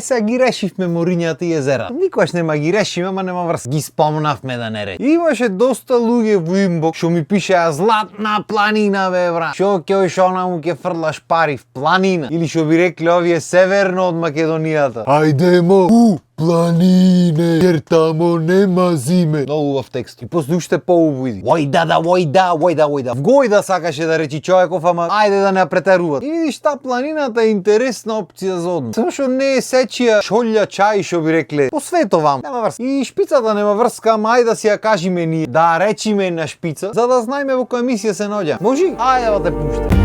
Сега ги решивме морињата и езера. Никогаш нема ги решиме, ама нема врз. Ги спомнавме да не речи. Имаше доста луѓе во инбокс што ми пишеа златна планина бе брат. Што ќе оиш она му ќе фрлаш пари в планина или што би рекле овие северно од Македонијата. Ајдемо планине, jer тамо нема зиме. Много убав текст. И после уште поубаво иди. Војда. Вгојда сакаше да речи човеков, ама ајде да не претеруват. И видиш, та планината е интересна опција за одмор. Само што не е сечија шолја чај, што би рекле. Посветувам. Нема врска. И шпицата нема врска, ама ајде да си ја кажиме ние. Да речиме на шпица, за да знаеме во која емисија се наоѓа. Може? Ајде да те пуштам.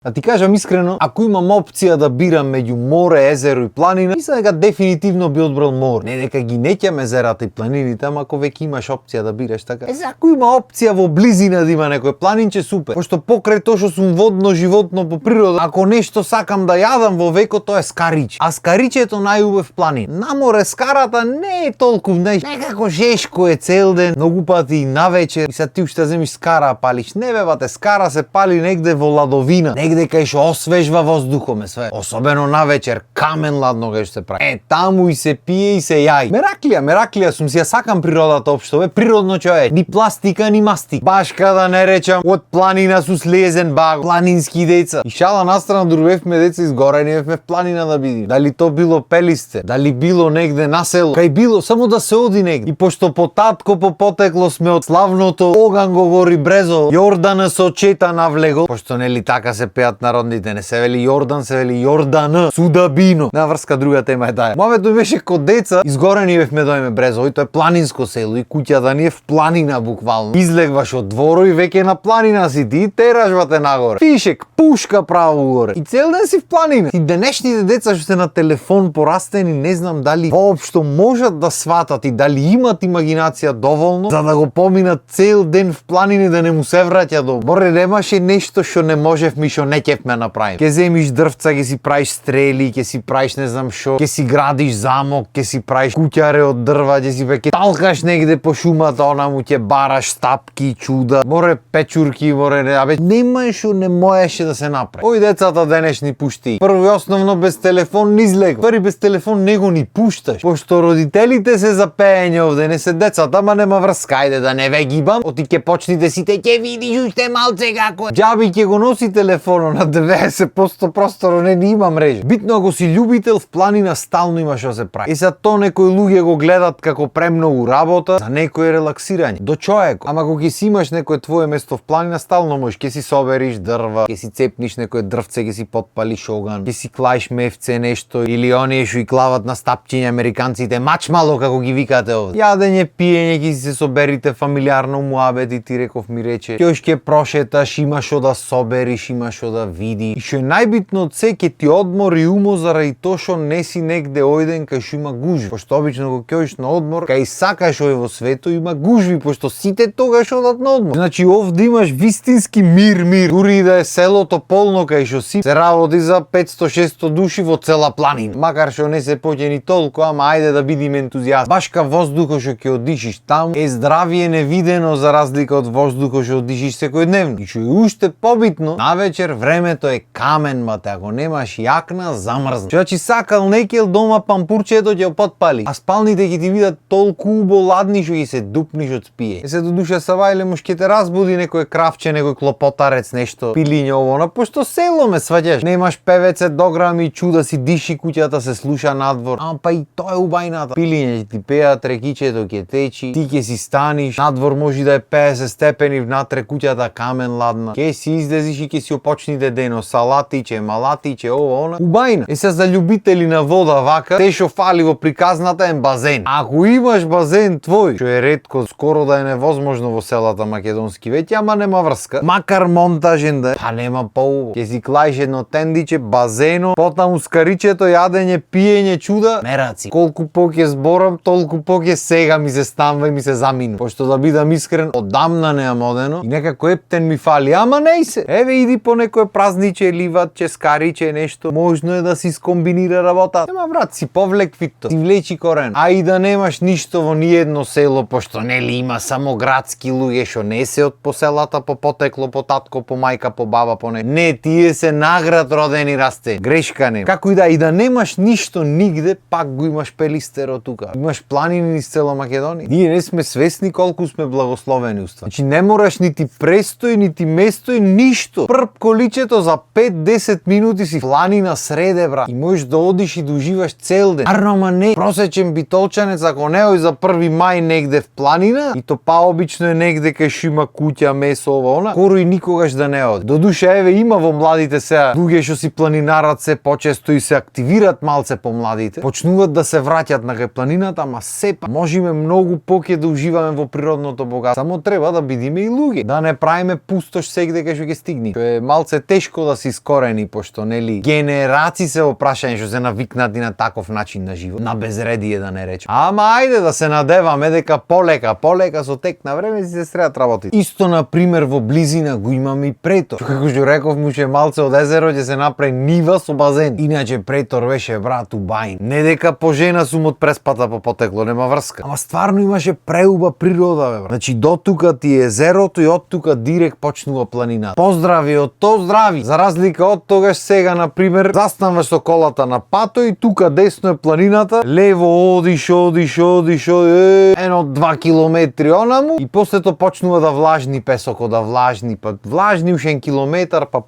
Да ти кажам искрено, ако имам опција да бирам меѓу море, езеро и планина, мислам дека дефинитивно би одбрал море. Не дека ги неќам езерата и планините, ама ако веќе имаш опција да бираш така. Ако има опција во близина да има некој планинче, супер. Пошто покрај тоа што сум водно животно по природа, ако нешто сакам да јадам во векот, тоа е скарич. А скаричето најубав планин. На море скарата не е толку, некако жешко е цел ден, многу пати и навечер. И сад ти уште земиш скара палиш. Не бе бате, скара се пали негде во ладовина. Негде кај што освежва воздухом е све. Особено навечер, камен ладно кај што се прави. Таму и се пие и се јај. Мераклија сум си ја сакам природата општо, бе, природно човек. Ни пластика, ни мастик. Баш када не речам од планина су слезен баг, планински деца. И шала настрана друвевме деца изгорени в планина да биди. Дали то било Пелисте, дали било негде на село. Кај било само да се оди негде. И пошто потатко по потекло сме од славното Оган го гори брезо, Јордан со чета навлего. Пошто нели така се пеат народните, не се вели Јордан, се вели Јордан, Судабино. На врска друга тема е таа. Мовето беше ко деца, изгорени бевме дојме брезо, и тоа е планинско село и куќата ни е в планина буквално. Излегваш од дворо и веќе на планина си ти, тераш вате нагоре. Фишек, пушка право угоре. И цел ден си в планина. И денешните деца што се на телефон порастени, не знам дали воопшто можат да сватат и дали имат имагинација доволно за да го поминат цел ден в планини да не му се враќа дома. Боре, немаше нешто што не можевме, што не ме направим. Ке земиш дрвца, ке си правиш стрели, ке си правиш не знам шо, ке си градиш замок, ке си правиш куќаре од дрва, ке си веќе талкаш негде по шумата, она му ќе бараш стапки, чуда, море печурки, море не, абе нема шо не можеше да се направи. Ој децата денешни пушти. Прво и основно без телефон не излегува. Пари без телефон не го ни пушташ, пошто родителите се за пеење овде, не се децата, ама нема врска, ајде да не ве гибам, оти ќе почните сите, ќе видиш уште малце како е. Џаби ќе го носи телефонот на 90% простору не има мрежа. Битно ако си љубител в планина стално има што се прави. И за тоа некои луѓе го гледат како премногу работа, за некој релаксирање. До човек. Ама ако ќе си имаш некое твое место в планина, стално можеш, ќе си собериш дрва, ќе си цепниш некое дрвце, ќе си потпалиш оган, ќе си клаиш мевце нешто или оние што и клават на стапчиња американците, мачмало како ги викате овде. Јадење, пиење, ќе си се соберите фамилиарно муабет и ти реков ми рече. Ќе прошеташ, има што да собериш, има што да види. И што е најбитно од се, ке ти одмори умо заради тоа што не си негде ојден кај што има гужви. Пошто обично кога ќе одиш на одмор, кај сакаш овој во свето има гужви, пошто сите тогаш одат на одмор. Значи овде имаш вистински мир. Дури и да е селото полно кај што си, се работи за 500-600 души во цела планина. Макар што не се поќени толку, ама ајде да бидиме ентузијазми. Баш ка воздухот што ќе одишиш таму е здравие невидено за разлика од воздухот што одишиш секојдневно. И што е уште побитно, навечер времето е камен, мате, ако немаш јакна, замрзна. Значи сакал некел дома пампурчето ќе потпали, а спалните ќе ти видат толку убо ладни што ќе се дупниш од спие. Се до душа савајле мош ќе те разбуди некој кравче, некој клопотарец, нешто пилиње ово, пошто село ме сваќаш. Немаш певеце дограми чуда си диши куќата се слуша надвор. Ама па и тоа е убајната. Пилиње ќе ти пеат, рекичето ќе течи, ти ќе си станиш, надвор може да е 50 степени, внатре куќата камен ладна. Ќе си излезиш и ќе си опочните дено салатиче, малатиче, ово она. Убајна. Е се за љубители на вода вака, те што фали во приказната е базен. Ако имаш базен твој, што е ретко, скоро да е невозможно во селата македонски веќе, ама нема врска. Макар монтажен да е, па нема поубаво. Ќе си клаиш едно тендиче, базено, потаму скаричето, јадење, пиење, чуда, мераци. Колку поќе зборам, толку поќе сега ми се станува и ми се замину. Пошто да бидам искрен, одамна неам одено и некако ептен ми фали, ама не се. Еве иди по некој некое празниче, ливатче, скариче, нешто, можно е да си скомбинира работа. Ема брат, си повлек фито, си влечи корен. А и да немаш ништо во ниедно село, пошто нели има само градски луѓе што не се од поселата по потекло, по татко, по мајка, по баба, по не, тие се наград родени расте. Грешка не. Како и да немаш ништо нигде, пак го имаш Пелистеро тука. Имаш планини низ цела Македонија. Ние не сме свесни колку сме благословени уства. Значи не мораш нити престој, нити место и ништо. Прп количето за 5-10 минути си планина среде, брат. И можеш да одиш и да уживаш цел ден. Ама не, просечен битолчанец ако не ој за 1 мај негде в планина, и то обично е негде кај што има куќа, месо, ова она, скоро и никогаш да не оди. Додуше еве има во младите сега луѓе што си планинарат се почесто и се активират малце помладите, почнуваат да се враќаат на кај планината, ама сепак можеме многу поќе да уживаме во природното богатство. Само треба да бидиме и луѓе, да не правиме пустош сегде кај што ќе стигне. Што е малце тешко да се искорени, пошто нели генерации се опрашање што се навикнати на таков начин на живот, на безредие да не речем. Ама ајде да се надеваме дека полека со тек на време си се средат работите. Исто на пример во близина го имаме и Претор. Како што реков, му ше малце од езеро ќе се направи нива со базен. Иначе Претор беше брат убајн. Не дека по жена сум од преспата по потекло, нема врска. Ама стварно имаше преуба природа, бе брат. Значи до тука ти е езерото и од тука директ почнува планината. Поздрави од то здрави. За разлика од тогаш сега на пример застануваш со колата на пато и тука десно е планината. Лево одиш, ено 2 километри онаму и после тоа почнува да влажни песоко, да влажни ушен километар, па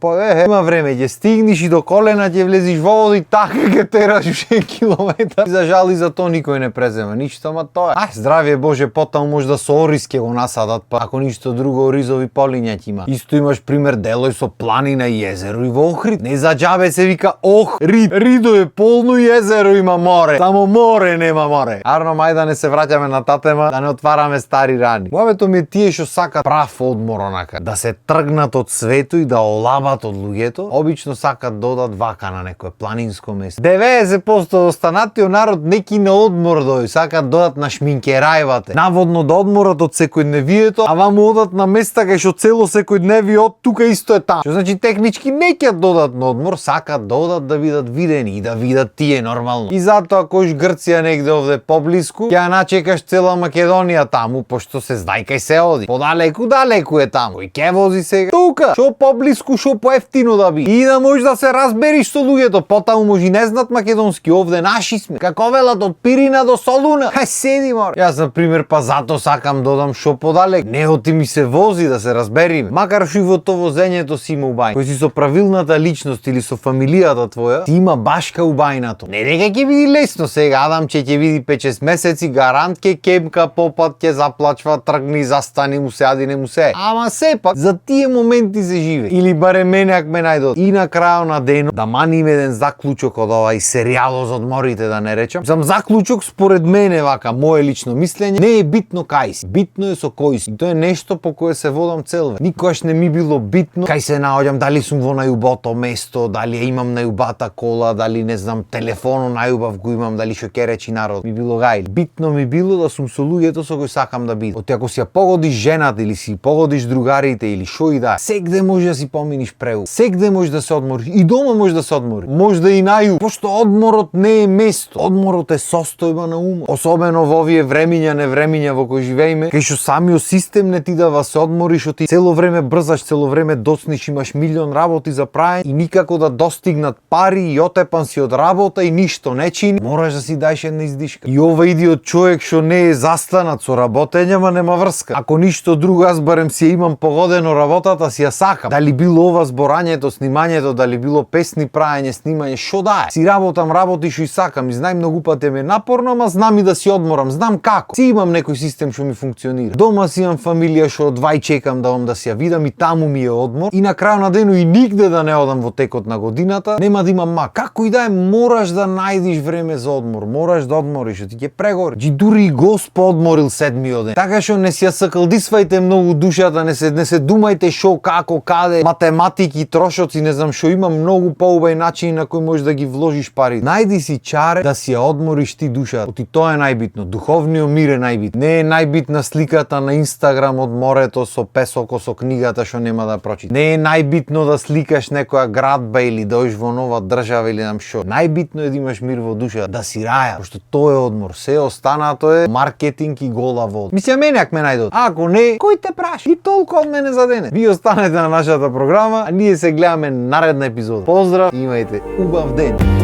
има време ќе стигнеш и до колена ќе влезиш во вода и така ќе тераш ушен километар. За жал и за тоа никој не презема ништо, ама тоа е. Здравје Боже, потаму може да со ориз ќе го насадат, па ако ништо друго оризови полиња ќе има. Исто имаш пример делој со планина и езеро и во Охрид. Не за џабе се вика Охрид. Ридо е полно и езеро има море. Само море нема море. Арно мај да не се враќаме на таа тема, да не отвараме стари рани. Моето ми е тие што сакат прав одмор онака, да се тргнат од свето и да олабат од луѓето, обично сакат да одат вака на некое планинско место. 90% останатиот народ неки на одмор дојде, сакат да одат на шминкерајвате. Наводно да одморат од секојдневието, а ваму одат на места кај што цело секојдневие од тука исто е таму. Што значи технички не ќе додат на одмор, сакат да одат да бидат видени и да видат тие нормално. И затоа кој Грција негде овде поблиску, ќе начекаш цела Македонија таму, пошто се знај кај се оди. Далеку е таму. И ќе вози сега тука, шо поблиску, шо поевтино да би. И да можеш да се разбериш со луѓето, потаму може не знаат македонски, овде наши сме. Како велат од Пирина до Солуна. Хај седи мор. Јас на пример па зато сакам да одам шо подалек. Не оти ми се вози да се разбериме. Макар што и во тоа возењето си има убајн. Кој си со правилната личност или со фамилијата твоја, ти има башка убајнато. Не дека ќе биде лесно сега, Адамче ќе види 5-6 месеци, гарант ќе кемка попат, ќе заплачва, тргни, застани, му се ади, не му се. Ама сепак, за тие моменти се живе. Или барем мене ако ме најдот. И на крајот на денот, да маниме еден заклучок од ова и серијалот за одморите, да не речам. Сам заклучок според мене вака, мое лично мислење, не е битно кај си. Битно е со кој си. И тоа е нешто по кое се водам целве. Никогаш не ми било битно кај се наоѓам, дали сум во најубото место, дали ја имам најубата кола, дали не знам телефонот најубав го имам, дали што ќе речи народ. Ми било гај. Битно ми било да сум со луѓето со кои сакам да бидам. Оти ако си ја погодиш жената или си погодиш другарите или шо и да, сегде може да си поминиш преу. Сегде може да се одмориш. И дома може да се одмори. Може да и нају. Пошто одморот не е место. Одморот е состојба на умот. Особено во овие времиња, невремиња во кои живееме, кај што самиот систем не ти дава се одмориш, што ти цело време брзаш, цело време доцниш, имаш милион работи за праење и никако да достигнат пари и отепан си од работа и ништо не чини. Мораш да си даеш една издишка. И ова иди од човек што не е застанат со работење, ма нема врска. Ако ништо друго, аз барем си имам погодено работата, си ја сакам. Дали било ова зборањето, снимањето, дали било песни праење, снимање, шо да е. Си работам работи што и сакам и знај многу пати ме напорно, ама знам и да си одморам, знам како. Си имам некој систем што ми функционира. Дома си имам фамилија што одвај чекам да си ја видам и таму ми е одмор. И на крај на денот и нигде да не одам во текот на годината, нема да имам мак. Како и да е, мораш да најдиш време за одмор, мораш да одмориш, што ти ќе прегори. Джи дури и Господ одморил седмиот ден. Така што не си ја сакалдисвајте многу душата, не се думајте шо, како, каде, математики, трошоци, не знам што, има многу поубави начини на кои можеш да ги вложиш пари. Најди си чаре да си ја одмориш ти душата. Оти тоа е најбитно. Духовниот мир е најбитно. Не е најбитна сликата на Инстаграм од морето со песоко, со книгата што нема да прочита. Не е најбитно битно да сликаш некоја градба или да одиш во нова држава или нам шо. Најбитно е да имаш мир во душа, да си раја, пошто тоа е одмор. Се останато е маркетинг и гола вода. Мислам, мене ако ме најдат. Ако не, кој те праши? И толку од мене за денес. Ви останете на нашата програма, а ние се гледаме наредна епизода. Поздрав, имајте убав ден.